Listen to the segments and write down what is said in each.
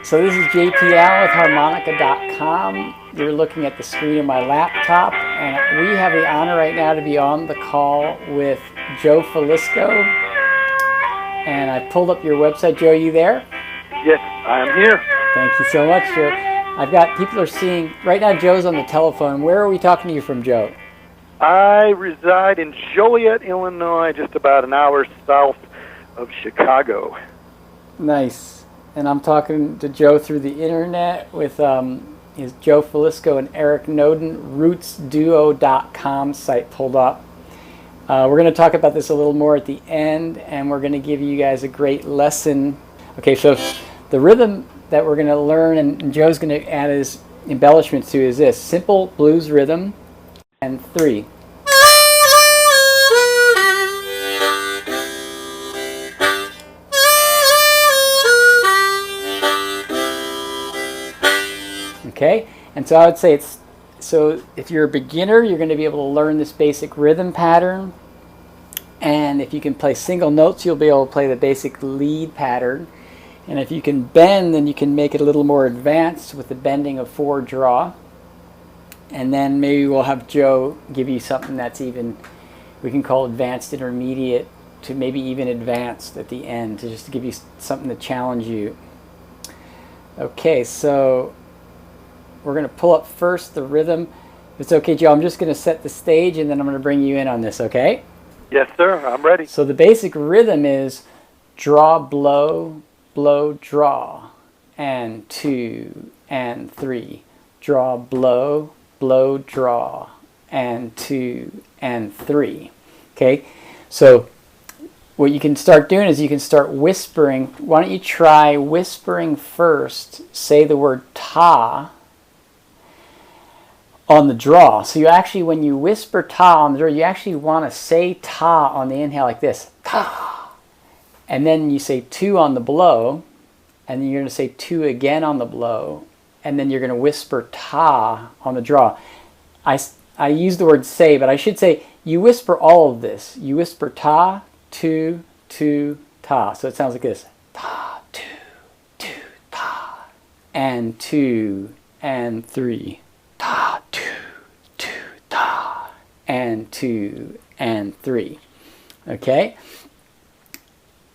So this is JPL with Harmonica.com. You're looking at the screen of my laptop, and we have the honor right now to be on the call with Joe Filisko. And I pulled up your website. Joe, are you there? Yes, I am here. Thank you so much, Joe. I've got people are seeing, right now Joe's on the telephone. Where are we talking to you from, Joe? I reside in Joliet, Illinois, just about an hour south of Chicago. Nice. And I'm talking to Joe through the internet with his Joe Filisko and Eric Noden, rootsduo.com site pulled up. We're going to talk about this a little more at the end, and we're going to give you guys a great lesson. Okay, so the rhythm that we're going to learn, and Joe's going to add his embellishments to, is this simple blues rhythm and 3. Okay, and so I would say it's, so if you're a beginner, you're going to be able to learn this basic rhythm pattern, and if you can play single notes, you'll be able to play the basic lead pattern, and if you can bend, then you can make it a little more advanced with the bending of 4 draw, and then maybe we'll have Joe give you something that's even, we can call advanced intermediate to maybe even advanced at the end, to just give you something to challenge you. Okay, so we're going to pull up first the rhythm. If it's okay, Joe, I'm just going to set the stage and then I'm going to bring you in on this, okay? Yes, sir. I'm ready. So the basic rhythm is draw, blow, blow, draw, and 2, and 3. Draw, blow, blow, draw, and 2, and 3. Okay? So what you can start doing is you can start whispering. Why don't you try whispering first? Say the word ta on the draw. So you actually, when you whisper ta on the draw, you actually want to say ta on the inhale like this, ta. And then you say 2 on the blow, and then you're going to say 2 again on the blow, and then you're going to whisper ta on the draw. I use the word say, but I should say you whisper all of this. You whisper ta, 2, 2, ta. So it sounds like this, ta, 2, 2, ta, and 2, and 3. Ta, 2, 2, ta, and 2, and 3. Okay?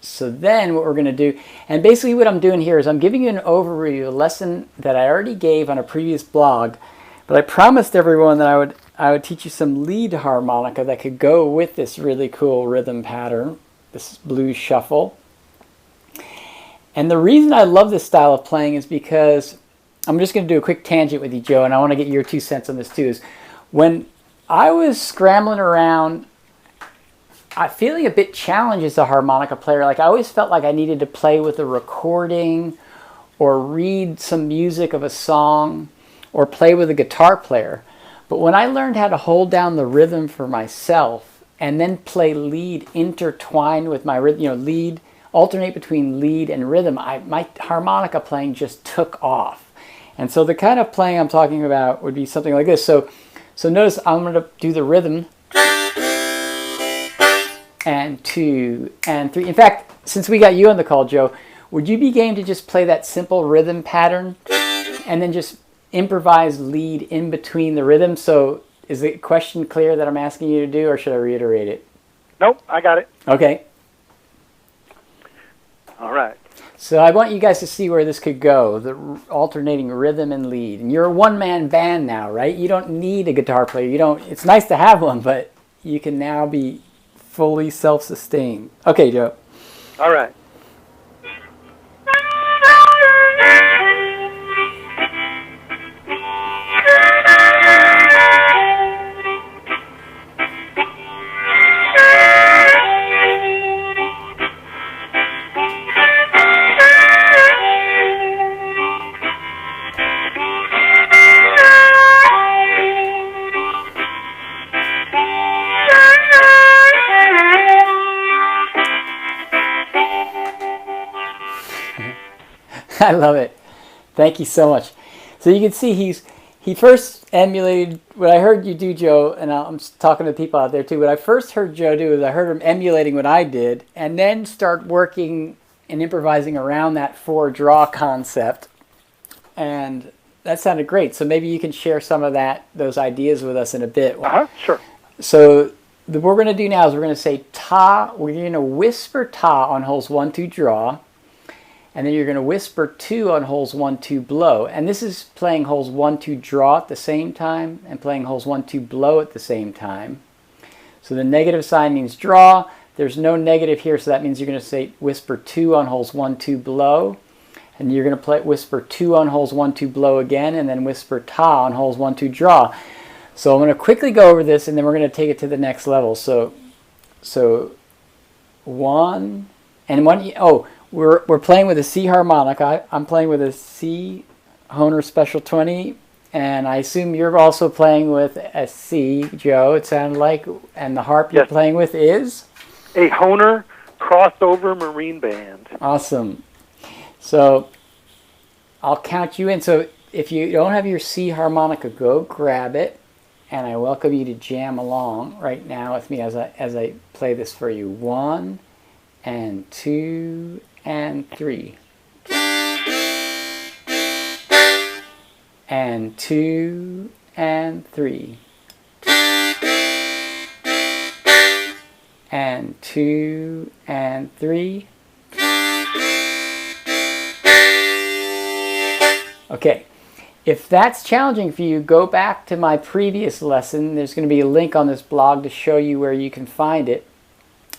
So then what we're going to do, and basically what I'm doing here is I'm giving you an overview, a lesson that I already gave on a previous blog, but I promised everyone that I would teach you some lead harmonica that could go with this really cool rhythm pattern, this blues shuffle. And the reason I love this style of playing is because, I'm just going to do a quick tangent with you, Joe, and I want to get your 2 cents on this too, is when I was scrambling around, feeling a bit challenged as a harmonica player, like I always felt like I needed to play with a recording or read some music of a song or play with a guitar player. But when I learned how to hold down the rhythm for myself and then play lead intertwined with my rhythm, lead, alternate between lead and rhythm, my harmonica playing just took off. And so the kind of playing I'm talking about would be something like this. So notice I'm going to do the rhythm, and 2, and 3. In fact, since we got you on the call, Joe, would you be game to just play that simple rhythm pattern and then just improvise lead in between the rhythm? So is the question clear that I'm asking you to do, or should I reiterate it? Nope, I got it. Okay. All right. So I want you guys to see where this could go, the alternating rhythm and lead. And you're a one-man band now, right? You don't need a guitar player. It's nice to have one, but you can now be fully self-sustained. Okay, Joe. All right. I love it. Thank you so much. So you can see he first emulated what I heard you do, Joe, and I'm talking to people out there too. What I first heard Joe do is I heard him emulating what I did and then start working and improvising around that 4 draw concept. And that sounded great. So maybe you can share some of those ideas with us in a bit. Sure. So what we're going to do now is we're going to say ta. We're going to whisper ta on holes 1, 2, draw. And then you're going to whisper 2 on holes 1, 2, blow. And this is playing holes 1, 2, draw at the same time and playing holes 1, 2, blow at the same time. So the negative sign means draw. There's no negative here, so that means you're going to say whisper 2 on holes 1, 2, blow. And you're going to whisper 2 on holes 1, 2, blow again, and then whisper ta on holes 1, 2, draw. So I'm going to quickly go over this, and then we're going to take it to the next level. So 1 and 1. Oh, we're playing with a C harmonica. I'm playing with a C Hohner Special 20, and I assume you're also playing with a C, Joe. It sounded like, and the harp you're playing with is a Hohner crossover marine band. Awesome. So I'll count you in. So if you don't have your C harmonica, go grab it, and I welcome you to jam along right now with me as I play this for you. 1 and 2 and 3. And 2 and 3. And 2 and 3. Okay, if that's challenging for you, go back to my previous lesson. There's going to be a link on this blog to show you where you can find it.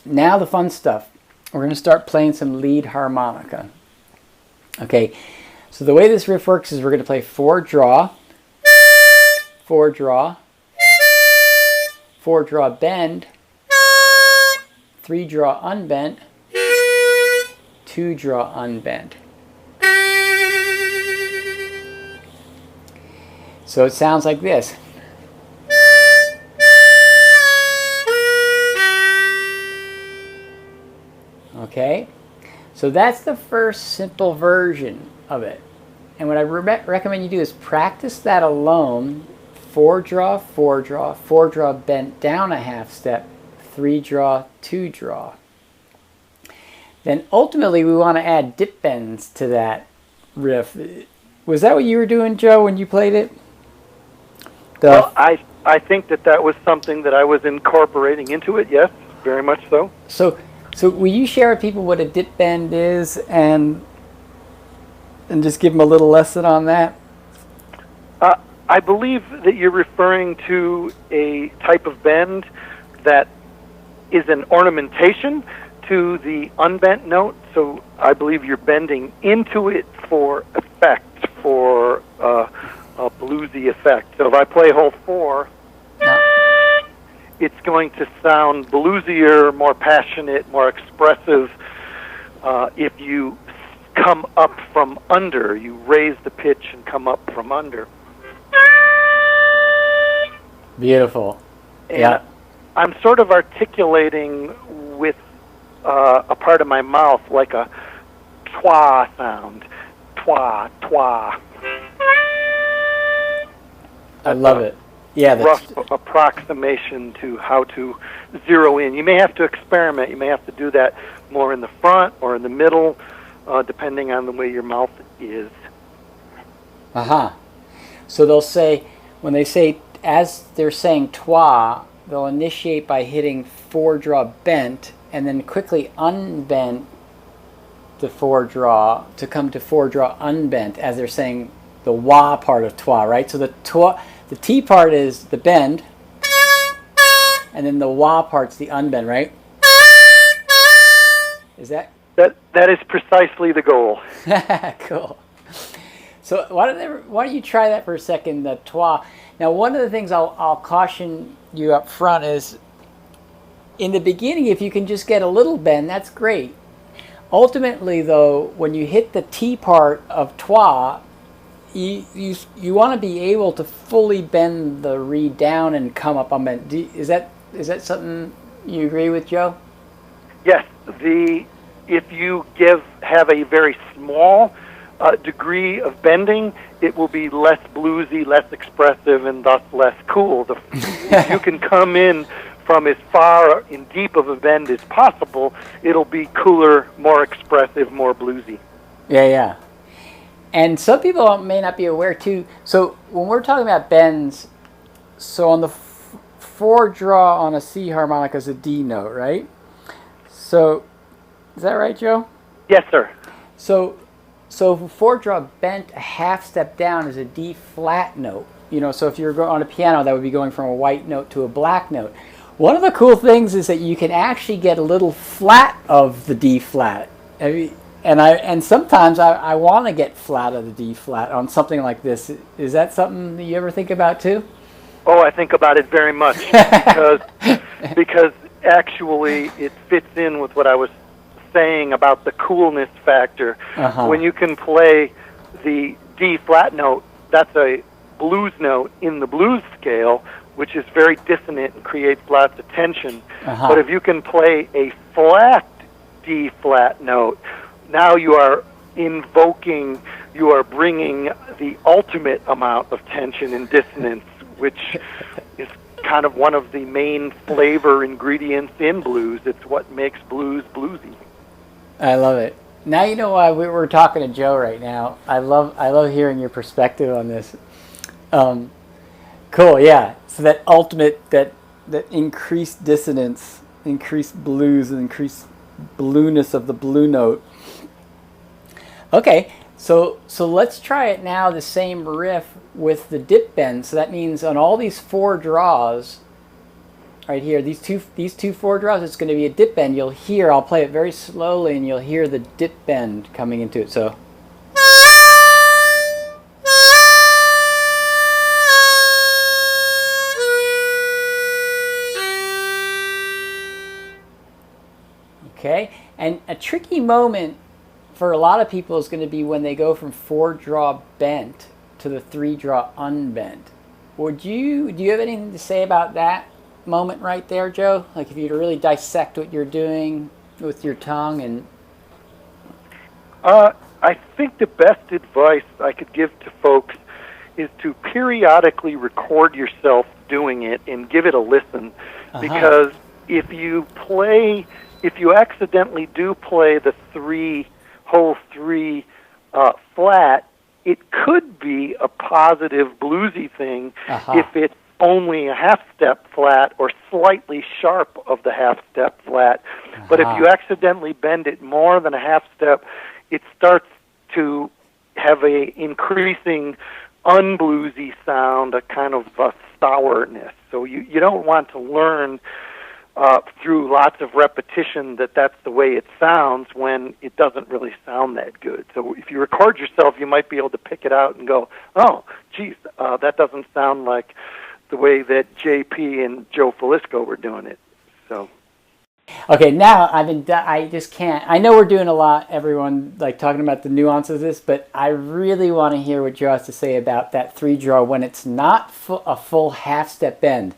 Now the fun stuff. We're going to start playing some lead harmonica. Okay, so the way this riff works is we're going to play 4 draw, 4 draw, 4 draw bend, 3 draw unbent, 2 draw unbent. So it sounds like this. Okay, so that's the first simple version of it. And what I recommend you do is practice that alone. 4 draw, 4 draw, 4 draw bent down a half step, 3 draw, 2 draw. Then ultimately we want to add dip bends to that riff. Was that what you were doing, Joe, when you played it? Well, I think that was something that I was incorporating into it, yes, very much so. So will you share with people what a dip bend is and just give them a little lesson on that? I believe that you're referring to a type of bend that is an ornamentation to the unbent note. So I believe you're bending into it for effect, for a bluesy effect. So if I play hole 4, it's going to sound bluesier, more passionate, more expressive if you come up from under. You raise the pitch and come up from under. Beautiful. And yeah. I'm sort of articulating with a part of my mouth like a twa sound. Twa, twa. I love it. Yeah, that's rough approximation to how to zero in. You may have to experiment. You may have to do that more in the front or in the middle, depending on the way your mouth is. Aha. So they'll say, when they say, as they're saying twa, they'll initiate by hitting 4 draw bent and then quickly unbent the 4 draw to come to 4 draw unbent as they're saying the wah part of twa, right? So the T part is the bend, and then the wah part's the unbend, right? Is that? That is precisely the goal. Cool. So why don't you try that for a second, the twa. Now, one of the things I'll caution you up front is, in the beginning, if you can just get a little bend, that's great. Ultimately, though, when you hit the T part of twa, you want to be able to fully bend the reed down and come up on bend. Is that something you agree with, Joe? Yes. If you have a very small degree of bending, it will be less bluesy, less expressive, and thus less cool. If you can come in from as far and deep of a bend as possible, it'll be cooler, more expressive, more bluesy. Yeah. And some people may not be aware too. So when we're talking about bends, so on the four draw on a C harmonica is a D note, right? So is that right, Joe? Yes, sir. So four draw bent a half step down is a D flat note. So if you're on a piano, that would be going from a white note to a black note. One of the cool things is that you can actually get a little flat of the D flat. And sometimes I want to get flat of the D flat on something like this. Is that something that you ever think about too? Oh, I think about it very much because actually it fits in with what I was saying about the coolness factor. When you can play the D flat note, that's a blues note in the blues scale, which is very dissonant and creates lots of tension. But if you can play a flat D flat note, now you are bringing the ultimate amount of tension and dissonance, which is kind of one of the main flavor ingredients in blues. It's what makes blues bluesy. I love it. Now you know why we're talking to Joe right now. I love hearing your perspective on this. Cool, yeah. So that ultimate, that increased dissonance, increased blues, and increased blueness of the blue note. Okay, so let's try it now, the same riff with the dip bend. So that means on all these four draws, right here, these two four draws, it's going to be a dip bend. You'll hear, I'll play it very slowly, and you'll hear the dip bend coming into it. So. Okay, and a tricky moment for a lot of people is going to be when they go from four draw bent to the three draw unbent. Do you have anything to say about that moment right there, Joe? Like if you were to really dissect what you're doing with your tongue and. I think the best advice I could give to folks is to periodically record yourself doing it and give it a listen, because if you accidentally do play the whole three flat, it could be a positive bluesy thing if it's only a half step flat or slightly sharp of the half step flat. But if you accidentally bend it more than a half step, it starts to have a increasing unbluesy sound, a kind of sourness. So you don't want to learn through lots of repetition that's the way it sounds when it doesn't really sound that good. So if you record yourself, you might be able to pick it out and go, oh, geez, that doesn't sound like the way that JP and Joe Filisko were doing it. So. Okay, now I just can't. I know we're doing a lot, everyone, like talking about the nuances of this, but I really want to hear what Joe has to say about that three draw when it's not a full half step bend.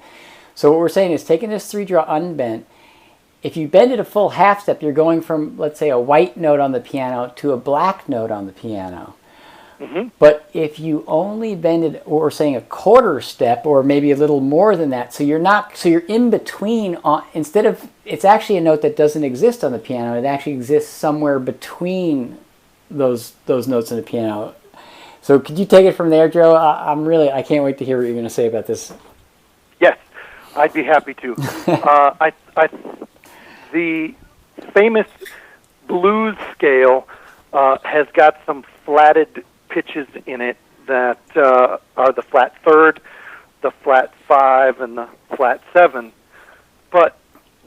So what we're saying is taking this three draw unbent, if you bend it a full half step, you're going from, let's say, a white note on the piano to a black note on the piano. But if you only bend it, or we're saying a quarter step, or maybe a little more than that, so you're in between. Instead of, it's actually a note that doesn't exist on the piano. It actually exists somewhere between those notes in the piano. So could you take it from there, Joe? I can't wait to hear what you're going to say about this. Yes, I'd be happy to. The famous blues scale has got some flatted pitches in it that are the flat third, the flat 5, and the flat 7. But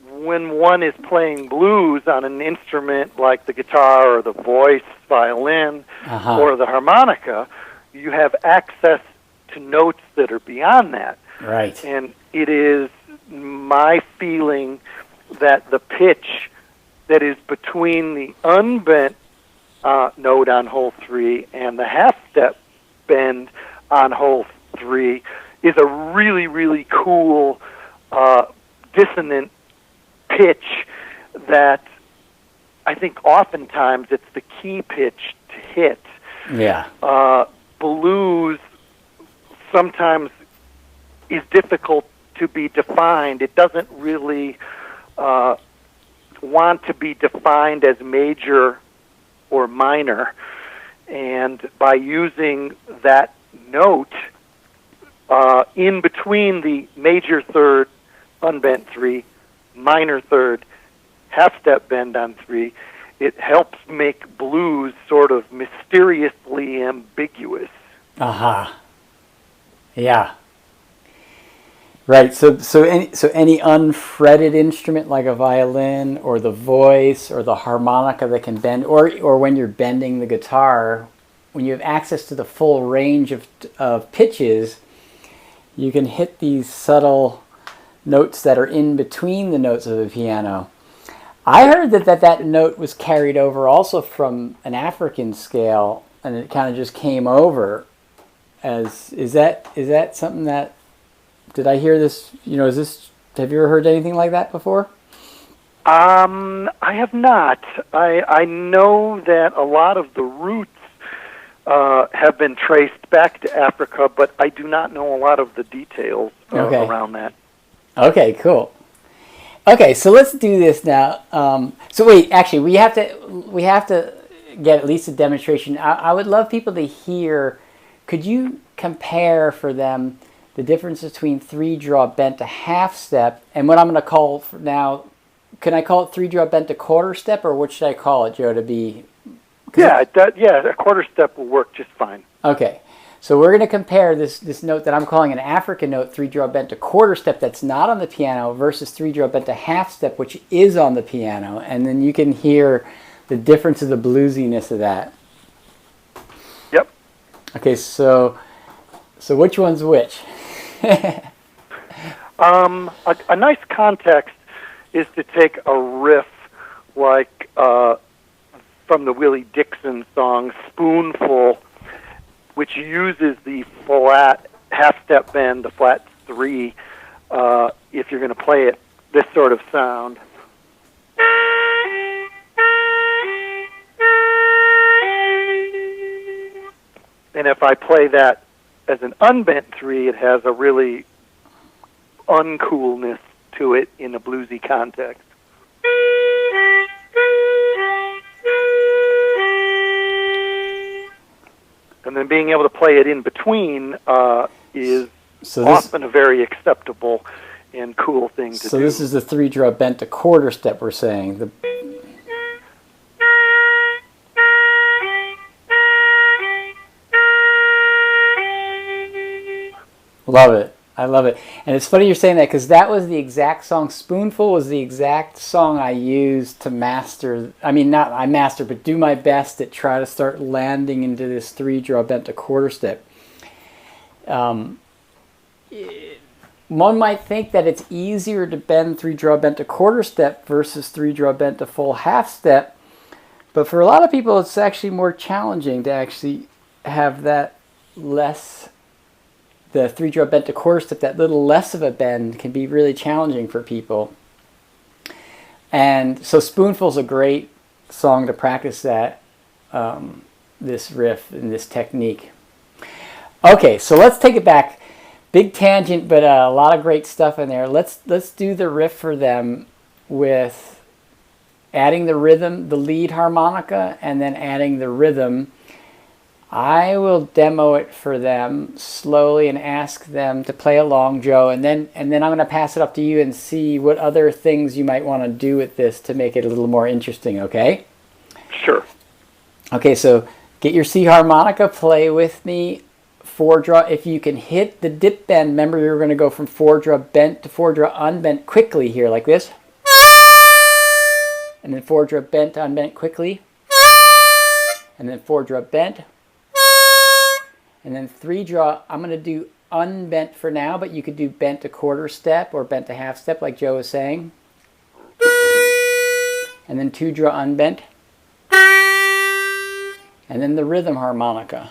when one is playing blues on an instrument like the guitar or the voice, violin, or the harmonica, you have access to notes that are beyond that. Right. And it is my feeling that the pitch that is between the unbent note on hole 3 and the half step bend on hole 3 is a really, really cool dissonant pitch that I think oftentimes it's the key pitch to hit. Yeah. Blues sometimes is difficult to be defined. It doesn't really want to be defined as major or minor. And by using that note in between the major third, unbent 3, minor third, half-step bend on 3, it helps make blues sort of mysteriously ambiguous. Aha. Yeah. Right. So any unfretted instrument like a violin or the voice or the harmonica that can bend, or when you're bending the guitar, when you have access to the full range of pitches, you can hit these subtle notes that are in between the notes of the piano. I heard that note was carried over also from an African scale, and it kind of just came over. Is that something that, did I hear this? Have you ever heard anything like that before? I have not. I know that a lot of the roots have been traced back to Africa, but I do not know a lot of the details around that. Okay, cool. Okay, so let's do this now. So wait, actually, we have to get at least a demonstration. I would love people to hear. Could you compare for them the difference between 3-draw bent to half step and what I'm going to call for now? Can I call it 3-draw bent to quarter step, or what should I call it, Joe? To be a quarter step will work just fine. Okay. So we're going to compare this note that I'm calling an African note, 3-draw bent to quarter step, that's not on the piano, versus 3-draw bent to half step, which is on the piano. And then you can hear the difference of the bluesiness of that. Yep. Okay, so which one's which? A nice context is to take a riff like from the Willie Dixon song Spoonful, which uses the flat half-step bend, the flat 3, if you're going to play it, this sort of sound. And if I play that as an unbent 3, it has a really uncoolness to it in a bluesy context. And then being able to play it in between is often a very acceptable and cool thing to do. So this is the 3-draw bent to quarter step we're saying. Love it. I love it. And it's funny you're saying that, because that was the exact song. Spoonful was the exact song I used to master. I mean, not I master, but do my best to try to start landing into this 3-draw bent to quarter step. One might think that it's easier to bend 3-draw bent to quarter step versus 3-draw bent to full half step. But for a lot of people, it's actually more challenging to actually have that less. The 3-draw bent to quarter step, that little less of a bend, can be really challenging for people. And so Spoonful's a great song to practice that, this riff and this technique. Okay, so let's take it back. Big tangent, but a lot of great stuff in there. Let's do the riff for them with adding the rhythm, the lead harmonica, and then adding the rhythm. I will demo it for them slowly and ask them to play along, Joe, and then I'm going to pass it up to you and see what other things you might want to do with this to make it a little more interesting, okay? Sure. Okay, so get your C harmonica, play with me, 4-draw. If you can hit the dip bend, remember you're going to go from 4-draw bent to 4-draw unbent quickly here, like this. And then 4-draw bent to unbent quickly. And then 4-draw bent. And then 3-draw, I'm going to do unbent for now, but you could do bent to quarter step or bent to half step like Joe was saying. And then 2-draw unbent. And then the rhythm harmonica.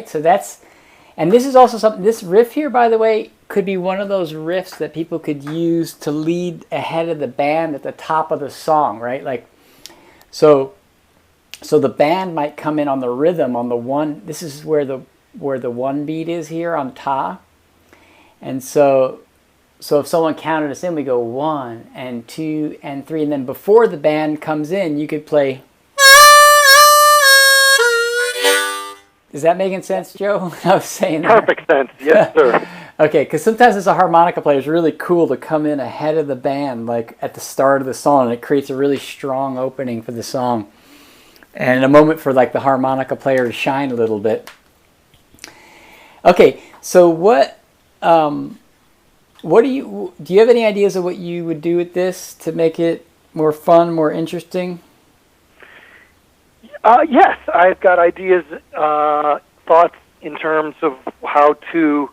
So that's, and this is also something, this riff here, by the way, could be one of those riffs that people could use to lead ahead of the band at the top of the song, right? Like, so the band might come in on the rhythm on the one. This is where the one beat is here on ta, and so if someone counted us in, we go 1 and 2 and 3, and then before the band comes in, you could play. Is that making sense, Joe? I was saying that. Perfect sense. Yes, sir. Okay, because sometimes as a harmonica player, it's really cool to come in ahead of the band, like at the start of the song, and it creates a really strong opening for the song, and a moment for like the harmonica player to shine a little bit. Okay, so what do you have any ideas of what you would do with this to make it more fun, more interesting? Yes, I've got ideas, thoughts in terms of how to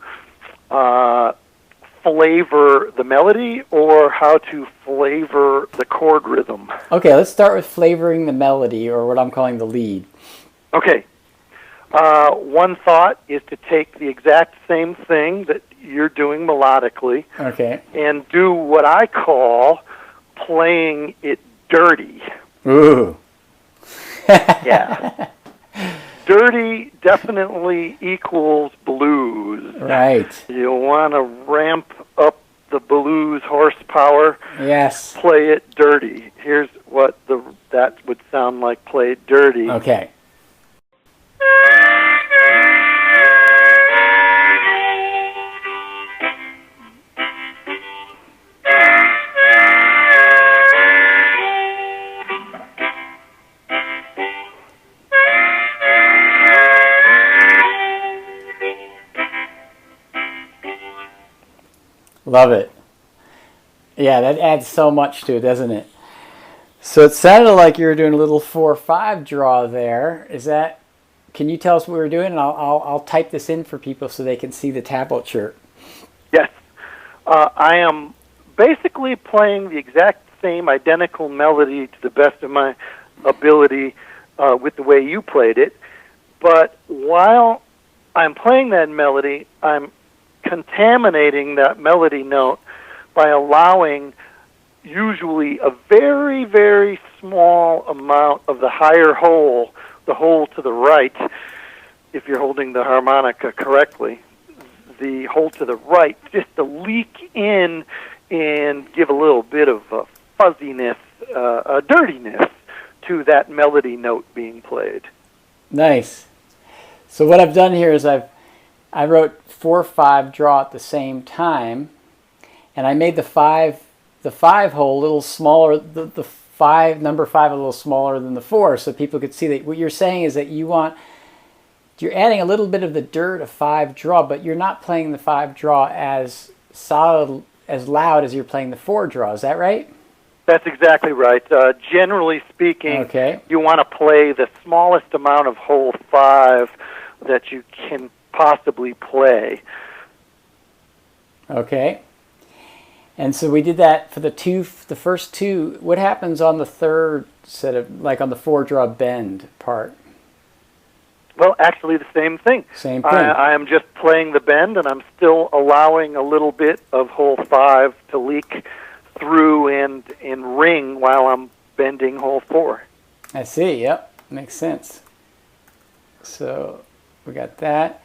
flavor the melody or how to flavor the chord rhythm. Okay, let's start with flavoring the melody, or what I'm calling the lead. Okay. One thought is to take the exact same thing that you're doing melodically, okay, and do what I call playing it dirty. Ooh. Yeah. Dirty definitely equals blues. Right. You want to ramp up the blues horsepower. Yes. Play it dirty. Here's what that would sound like played dirty. Okay. Love it. Yeah, that adds so much to it, doesn't it? So it sounded like you were doing a little 4/5 draw there. Is that? Can you tell us what we were doing? And I'll type this in for people so they can see the tablature. Yes. I am basically playing the exact same identical melody to the best of my ability with the way you played it. But while I'm playing that melody, I'm contaminating that melody note by allowing usually a very, very small amount of the higher hole, the hole to the right, if you're holding the harmonica correctly, the hole to the right, just to leak in and give a little bit of a fuzziness, a dirtiness to that melody note being played. Nice. So what I've done here is I wrote 4/5 draw at the same time, and I made the five hole a little smaller, the number 5 a little smaller than the 4, so people could see that what you're saying is that you're adding a little bit of the dirt of 5 draw, but you're not playing the 5 draw as solid, as loud as you're playing the 4 draw. Is that right? That's exactly right. Generally speaking, you want to play the smallest amount of hole 5 that you can possibly play. Okay. And so we did that for the first two. What happens on the third set of, like on the 4 draw bend part? Well, actually the same thing. Same thing. I am just playing the bend, and I'm still allowing a little bit of hole 5 to leak through and ring while I'm bending hole 4. I see, yep. Makes sense. So we got that.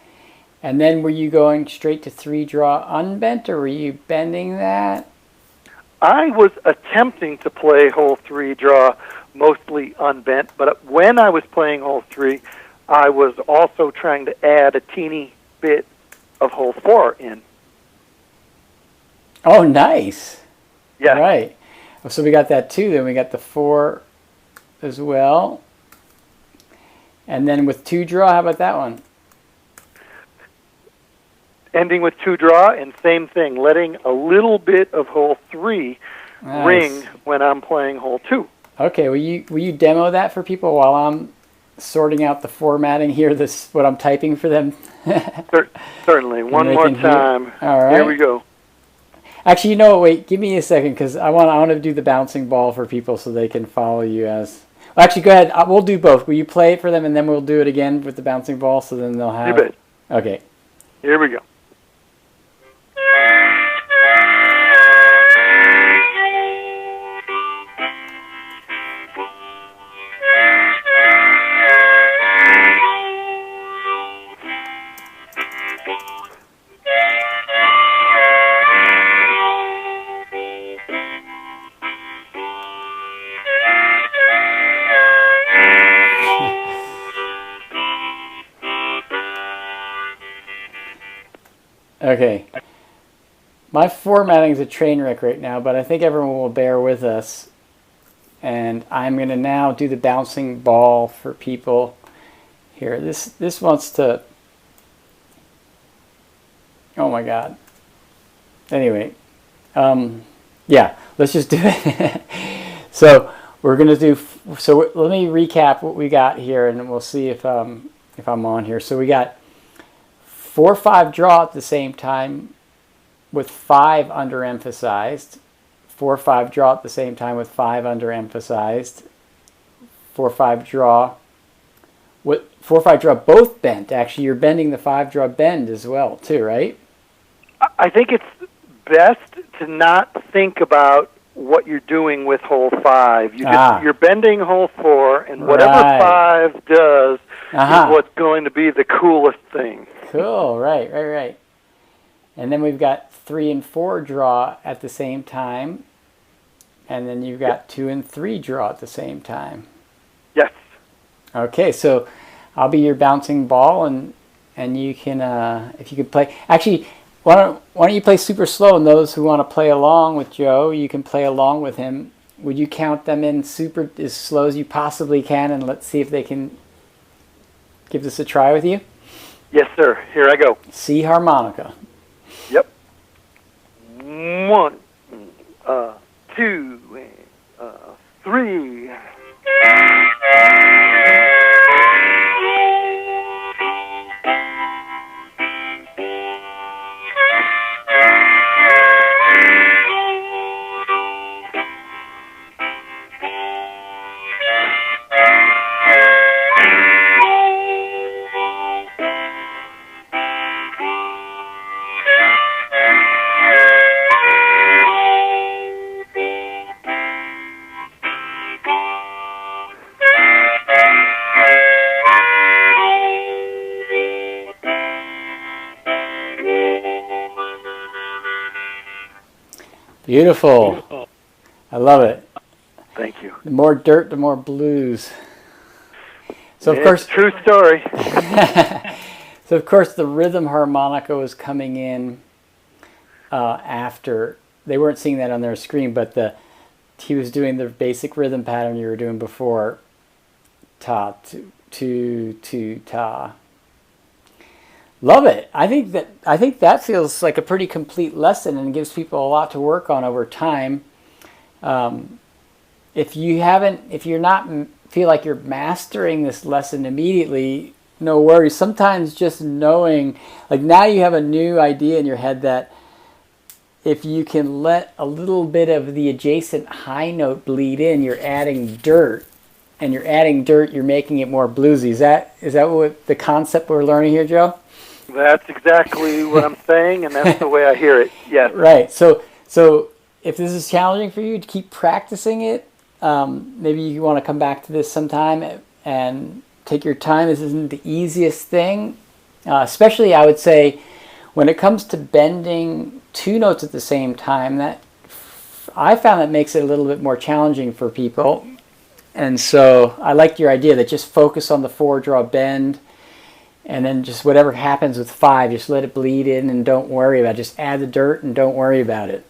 And then were you going straight to 3 draw unbent, or were you bending that? I was attempting to play hole 3 draw mostly unbent, but when I was playing hole 3, I was also trying to add a teeny bit of hole 4 in. Oh, nice. Yeah. Right. So we got that too. Then we got the 4 as well. And then with 2 draw, how about that one? Ending with 2 draw, and same thing, letting a little bit of hole 3 ring when I'm playing hole 2. Okay, will you demo that for people while I'm sorting out the formatting here? This what I'm typing for them. Certainly. One more time. All right. Here we go. Actually, you know what? Wait, give me a second, because I want to do the bouncing ball for people so they can follow you as. Well, actually, go ahead. We'll do both. Will you play it for them, and then we'll do it again with the bouncing ball, so then they'll have. You bet. Okay. Here we go. Okay. My formatting is a train wreck right now, but I think everyone will bear with us. And I'm going to now do the bouncing ball for people here. This wants to... Oh my God. Anyway. Yeah, let's just do it. So we're going to do... So let me recap what we got here, and we'll see if I'm on here. So we got 4-5 draw at the same time with 5 underemphasized. 4-5 draw at the same time with 5 underemphasized. 4-5 draw with 4-5 draw both bent. Actually, you're bending the 5 draw bend as well too, right? I think it's best to not think about what you're doing with hole 5. You're bending hole 4, and whatever 5 does is what's going to be the coolest thing. Cool, right. And then we've got 3 and 4 draw at the same time, and then you've got 2 and 3 draw at the same time. Yes. Okay, so I'll be your bouncing ball, and you can, if you could play. Actually, why don't you play super slow, and those who want to play along with Joe, you can play along with him. Would you count them in super as slow as you possibly can, and let's see if they can give this a try with you? Yes, sir. Here I go. C harmonica. Yep. 1, 2, 3. Beautiful. I love it. Thank you. The more dirt, the more blues. So of course, true story. So of course, the rhythm harmonica was coming in after. They weren't seeing that on their screen, but he was doing the basic rhythm pattern you were doing before. Ta, to, ta. Love it. I think that feels like a pretty complete lesson and gives people a lot to work on over time. If you're not feel like you're mastering this lesson immediately, no worries. Sometimes just knowing, like now you have a new idea in your head that if you can let a little bit of the adjacent high note bleed in, you're adding dirt. And you're adding dirt, you're making it more bluesy. Is that what the concept we're learning here, Joe? That's exactly what I'm saying, and that's the way I hear it. Yes. Right. So if this is challenging for you, to keep practicing it. Maybe you want to come back to this sometime and take your time. This isn't the easiest thing, especially I would say when it comes to bending 2 notes at the same time. That I found that makes it a little bit more challenging for people. And so I liked your idea that just focus on the 4 draw bend. And then just whatever happens with 5, just let it bleed in and don't worry about it. Just add the dirt and don't worry about it.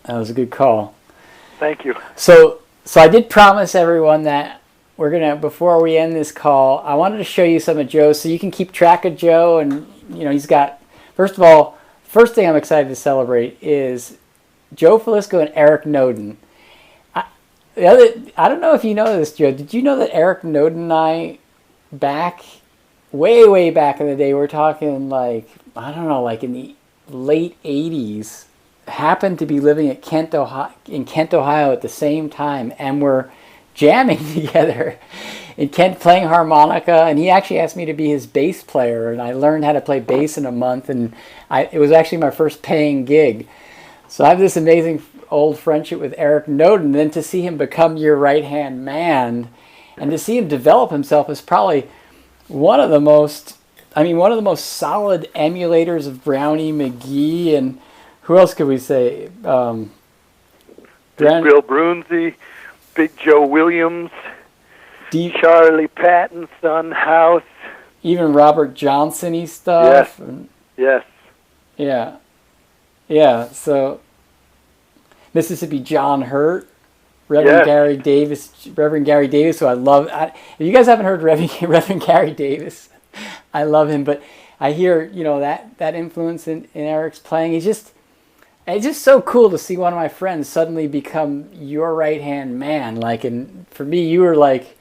That was a good call. Thank you. So I did promise everyone that we're going to, before we end this call, I wanted to show you some of Joe's so you can keep track of Joe. And, he's got, first of all, first thing I'm excited to celebrate is Joe Filisko and Eric Noden. I don't know if you know this, Joe. Did you know that Eric Noden and I way back in the day, we're talking like in the late 80s, happened to be living in Kent, Ohio at the same time, and we're jamming together in Kent playing harmonica, and he actually asked me to be his bass player, and I learned how to play bass in a month, and it was actually my first paying gig. So I have this amazing old friendship with Eric Noden, and then to see him become your right-hand man, and to see him develop himself is probably one of the most solid emulators of Brownie McGee, and who else could we say? Big Bill Brunzi, Big Joe Williams, Charlie Patton, Son House. Even Robert Johnson-y stuff. Yes. Yeah. So Mississippi John Hurt, Reverend Gary Davis, who I love. If you guys haven't heard Reverend Gary Davis, I love him. But I hear that influence in Eric's playing. It's just so cool to see one of my friends suddenly become your right-hand man. Like, and for me, you were like,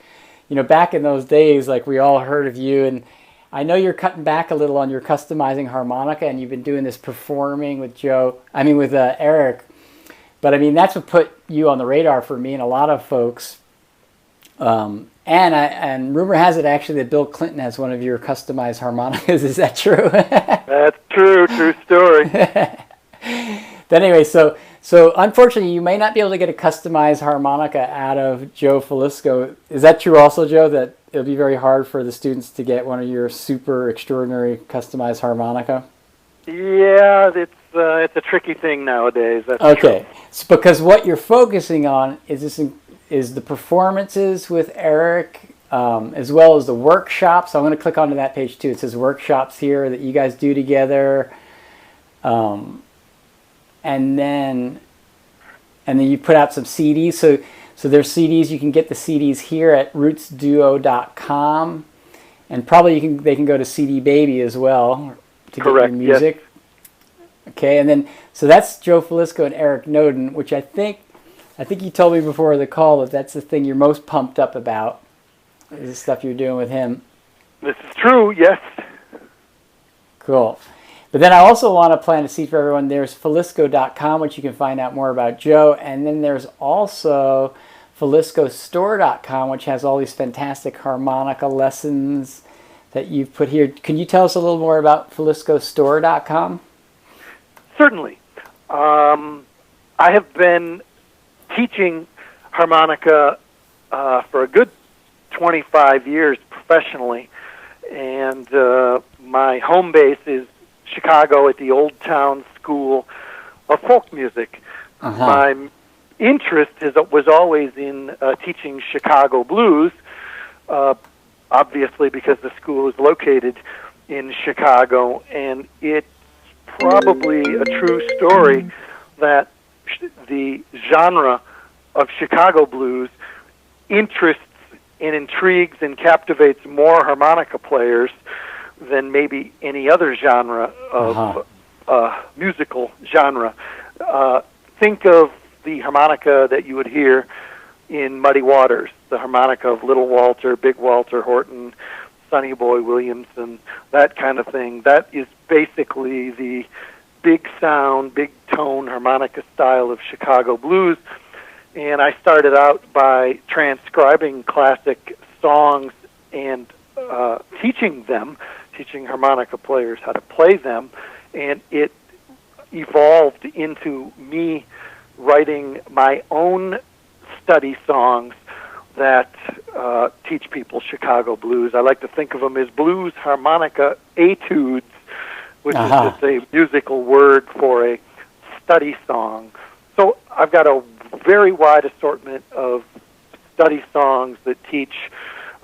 back in those days, like we all heard of you, and I know you're cutting back a little on your customizing harmonica, and you've been doing this performing with Eric. But I mean, that's what put you on the radar for me and a lot of folks. And rumor has it actually that Bill Clinton has one of your customized harmonicas. Is that true? That's true. True story. But anyway, so unfortunately, you may not be able to get a customized harmonica out of Joe Filisko. Is that true also, Joe, that it'll be very hard for the students to get one of your super extraordinary customized harmonica? Yeah, it's a tricky thing nowadays. That's okay. It's because what you're focusing on is the performances with Eric, as well as the workshops. So I'm going to click onto that page too. It says workshops here that you guys do together. And then you put out some CDs. So there's CDs. You can get the CDs here at rootsduo.com, and probably they can go to CD Baby as well to get your music. Yes. Okay, and then so that's Joe Filisko and Eric Noden, which I think you told me before the call that that's the thing you're most pumped up about, is the stuff you're doing with him. This is true. Yes. Cool. But then I also want to plant a seed for everyone. There's Filisko.com, which you can find out more about Joe. And then there's also FiliskoStore.com, which has all these fantastic harmonica lessons that you've put here. Can you tell us a little more about FiliskoStore.com? Certainly. I have been teaching harmonica for a good 25 years professionally. And my home base is Chicago at the Old Town School of Folk Music. My interest was always in teaching Chicago blues, obviously because the school is located in Chicago, and it's probably a true story that the genre of Chicago blues interests and intrigues and captivates more harmonica players than maybe any other genre of musical genre. Think of the harmonica that you would hear in Muddy Waters, the harmonica of Little Walter, Big Walter Horton, Sonny Boy Williamson, that kind of thing. That is basically the big sound, big tone harmonica style of Chicago blues. And I started out by transcribing classic songs and teaching harmonica players how to play them, and it evolved into me writing my own study songs that teach people Chicago blues. I like to think of them as blues harmonica etudes, which is just a musical word for a study song. So I've got a very wide assortment of study songs that teach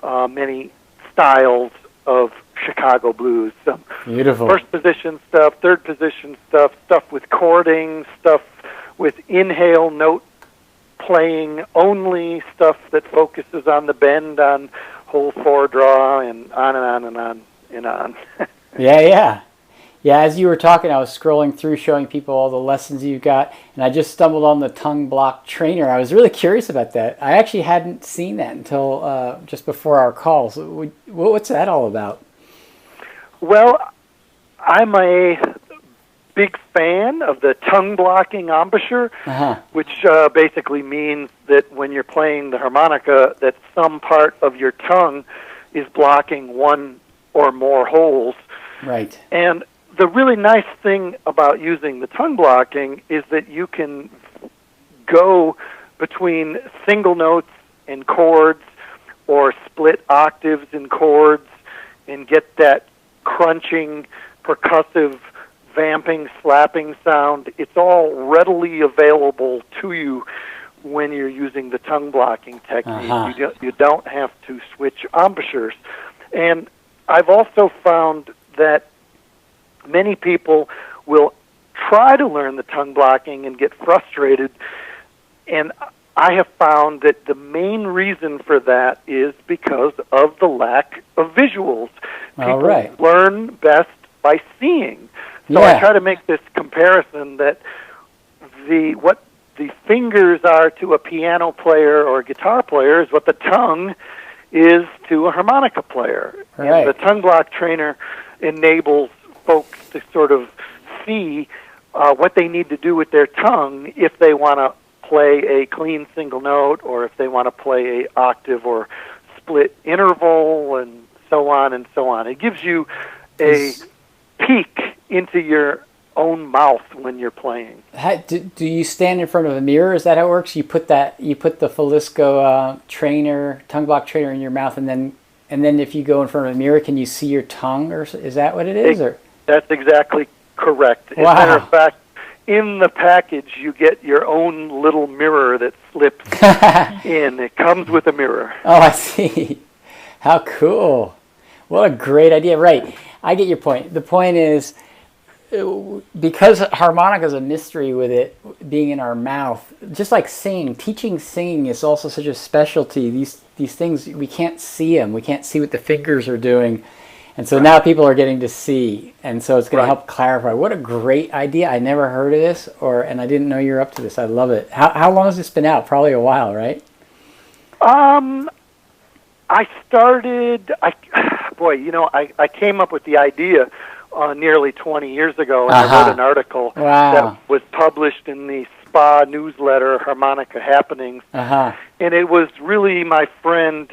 many styles of Chicago blues. Beautiful. First position stuff, third position stuff, stuff with chording, stuff with inhale note playing only, stuff that focuses on the bend on hole 4 draw, and on and on and on and on. Yeah, as you were talking, I was scrolling through showing people all the lessons you've got, and I just stumbled on the tongue block trainer. I was really curious about that. I actually hadn't seen that until just before our call. So what's that all about? Well, I'm a big fan of the tongue blocking embouchure, which basically means that when you're playing the harmonica, that some part of your tongue is blocking one or more holes. Right. And the really nice thing about using the tongue blocking is that you can go between single notes and chords or split octaves in chords and get that crunching, percussive, vamping, slapping sound. It's all readily available to you when you're using the tongue blocking technique. You don't have to switch embouchures. And I've also found that many people will try to learn the tongue blocking and get frustrated, and I have found that the main reason for that is because of the lack of visuals. People learn best by seeing. So I try to make this comparison that what the fingers are to a piano player or a guitar player is what the tongue is to a harmonica player. And the tongue block trainer enables folks to sort of see what they need to do with their tongue if they want to play a clean single note or if they want to play a octave or split interval and so on and so on. It gives you a peek into your own mouth when you're playing. Do you stand in front of a mirror? Is that how it works? You put the Filisko tongue block trainer in your mouth, and then if you go in front of a mirror, can you see your tongue? Or is that what it is? That's exactly correct. As a matter of fact, in the package, you get your own little mirror that slips in. It comes with a mirror. Oh, I see. How cool. What a great idea. Right. I get your point. The point is, because harmonica is a mystery with it being in our mouth, just like singing, teaching singing is also such a specialty. These things, we can't see them. We can't see what the fingers are doing. And so now people are getting to see, and so it's going to help clarify. What a great idea. I never heard of this, and I didn't know you were up to this. I love it. How long has this been out? Probably a while, right? I started, I came up with the idea nearly 20 years ago, and I wrote an article that was published in the SPA newsletter, Harmonica Happenings, and it was really my friend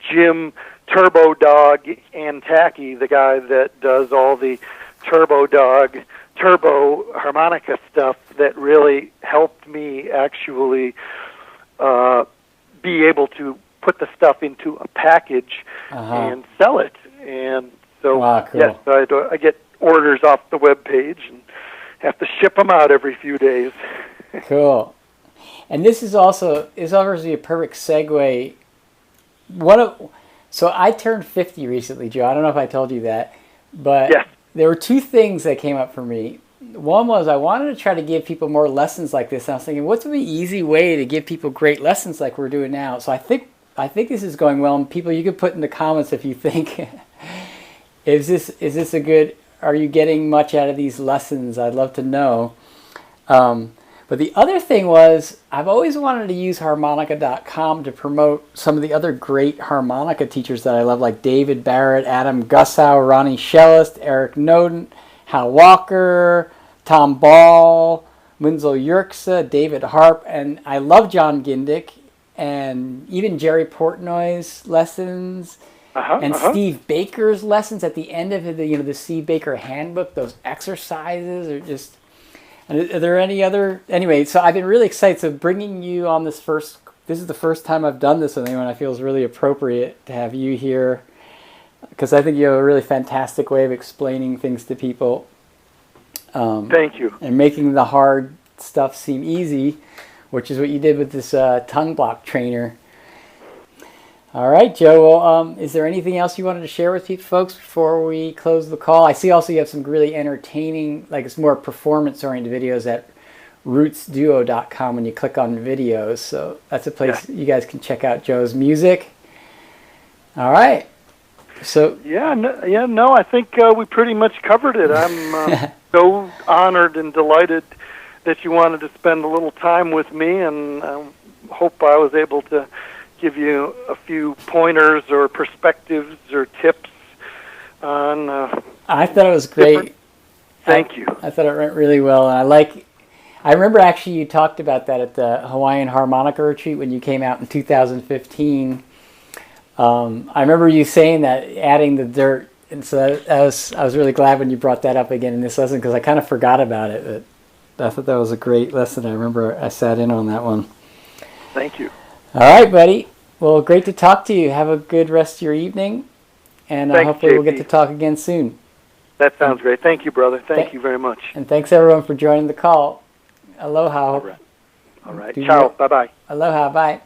Jim Turbo Dog Antaki, the guy that does all the Turbo harmonica stuff, that really helped me actually be able to put the stuff into a package and sell it. And so, cool. Yes, I get orders off the web page and have to ship them out every few days. Cool. And this is obviously a perfect segue. So I turned 50 recently, Joe. I don't know if I told you that, but there were two things that came up for me. One was I wanted to try to give people more lessons like this. And I was thinking, what's the easy way to give people great lessons like we're doing now? So I think this is going well. And people, you could put in the comments if you think, is this a good? Are you getting much out of these lessons? I'd love to know. But the other thing was, I've always wanted to use harmonica.com to promote some of the other great harmonica teachers that I love, like David Barrett, Adam Gussow, Ronnie Schellist, Eric Noden, Hal Walker, Tom Ball, Munzel Yerxa, David Harp, and I love John Gindick, and even Jerry Portnoy's lessons, and Steve Baker's lessons at the end of the Steve Baker handbook. Those exercises are just... Are there any other... Anyway, so I've been really excited. So bringing you on this is the first time I've done this with anyone. I feel it's really appropriate to have you here, because I think you have a really fantastic way of explaining things to people. Thank you. And making the hard stuff seem easy, which is what you did with this tongue block trainer. All right, Joe. Well, is there anything else you wanted to share with folks before we close the call? I see also you have some really entertaining, like it's more performance-oriented videos at rootsduo.com when you click on videos. So that's a place you guys can check out Joe's music. All right. So I think we pretty much covered it. I'm so honored and delighted that you wanted to spend a little time with me, and I hope I was able to give you a few pointers or perspectives or tips on... I thought it was great. Thank you. I thought it went really well, and I remember actually you talked about that at the Hawaiian Harmonica retreat when you came out in 2015. I remember you saying that, adding the dirt, and so I was really glad when you brought that up again in this lesson, because I kind of forgot about it. But I thought that was a great lesson. I remember I sat in on that one. Thank you. All right, buddy. Well, great to talk to you. Have a good rest of your evening, and hopefully we'll get to talk again soon. That sounds great. Thank you, brother. Thank you very much. And thanks everyone for joining the call. Aloha. All right. Ciao. Bye-bye. Aloha. Bye.